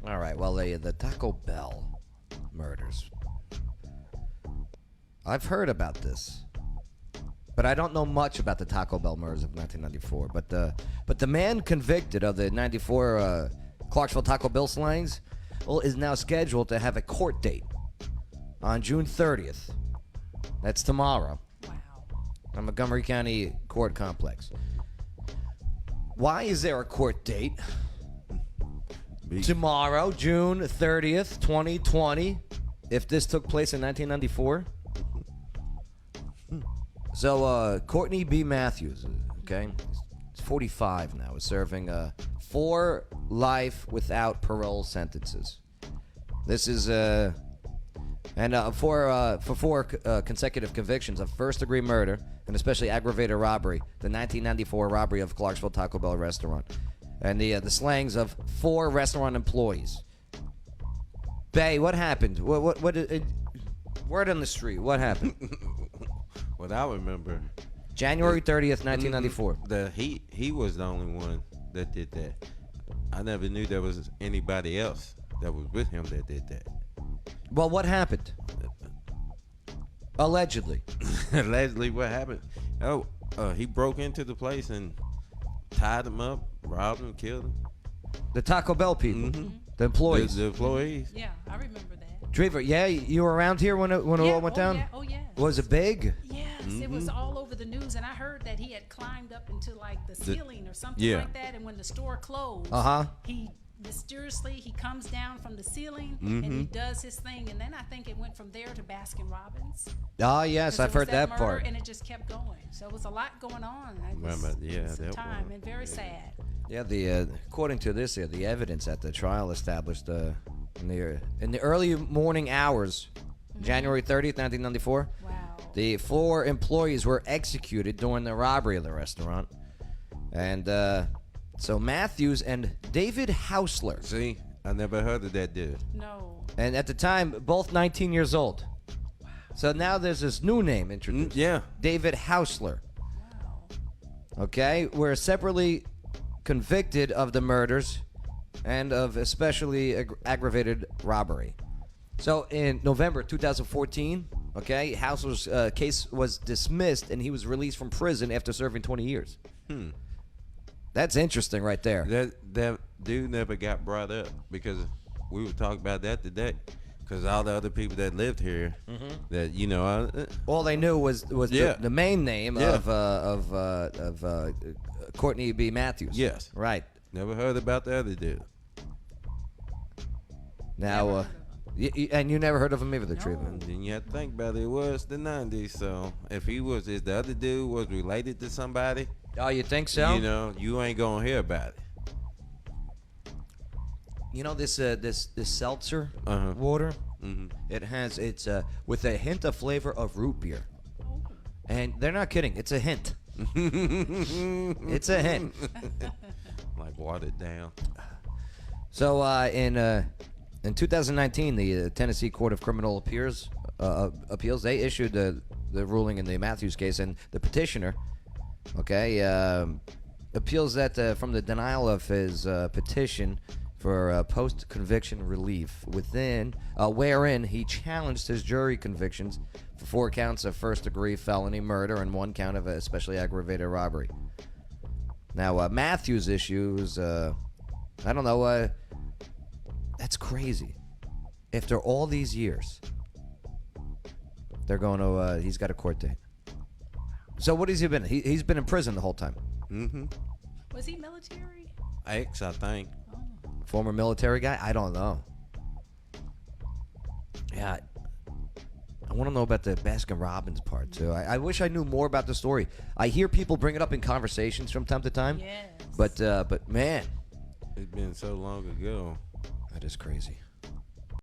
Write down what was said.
All right. Well, the Taco Bell murders. I've heard about this, but I don't know much about the Taco Bell murders of 1994. But the man convicted of the '94 Clarksville Taco Bell slayings, well, is now scheduled to have a court date on June 30th. That's tomorrow. Wow. On Montgomery County Court Complex. Why is there a court date? Tomorrow, June 30th, 2020, if this took place in 1994. So, Courtney B. Matthews, okay, he's 45 now, is serving 4 life without parole sentences. This is, for 4 consecutive convictions of first-degree murder and especially aggravated robbery, the 1994 robbery of Clarksville Taco Bell restaurant, and the slayings of 4 restaurant employees. Bay, what happened? What word on the street? What happened? What I remember, January 30th, 1994. He was the only one that did that. I never knew there was anybody else that was with him that did that. Well, what happened? Allegedly. Allegedly, what happened? He broke into the place and tied him up, robbed him, killed him. The Taco Bell people, Mm-hmm. the employees. The employees. Yeah, I remember that. Drever, yeah, you were around here when it all went down? Yeah. Oh, yeah. Was it big? Yes, it was all over the news, and I heard that he had climbed up into like the ceiling or something yeah. like that, and when the store closed, he mysteriously comes down from the ceiling and he does his thing, and then I think it went from there to Baskin Robbins. Ah, yes, I've heard that murder, part. and it just kept going. So it was a lot going on. It was some that time one. and very sad. Yeah, according to this, the evidence at the trial established in the early morning hours, January 30th, 1994. Wow. The 4 employees were executed during the robbery of the restaurant, and so Matthews and David Hausler. See, I never heard of that dude. No. And at the time, both 19 years old. Wow. So now there's this new name introduced. Yeah. David Hausler. Wow. Okay, were separately convicted of the murders and of especially aggravated robbery. So in November 2014, okay, Hausler's case was dismissed and he was released from prison after serving 20 years. That's interesting right there. That dude never got brought up because we were talking about that today. Because all the other people that lived here, that all they knew was the main name of Courtney B. Matthews. Yes, right. Never heard about the other dude. Now, and you never heard of him either, No. treatment. And then you have to think about it. It was the '90s, so if the other dude was related to somebody, Oh, you think so? you ain't gonna hear about it. You know this seltzer water. It's with a hint of flavor of root beer, and they're not kidding. It's a hint. It's a hint. Like watered down. So in 2019, the Tennessee Court of Criminal Appeals they issued the ruling in the Matthews case, and the petitioner, appeals that from the denial of his petition for post-conviction relief, wherein he challenged his jury convictions for 4 counts of first-degree felony murder and 1 count of especially aggravated robbery. Now, Matthews' issues, I don't know, that's crazy. After all these years, they're going to, he's got a court date. So what has he been? He's been in prison the whole time. Was he military? Ex, I think. Former military guy? I don't know. Yeah, I want to know about the Baskin Robbins part too. I wish I knew more about the story. I hear people bring it up in conversations from time to time. Yes. But man, It's been so long ago. that is crazy.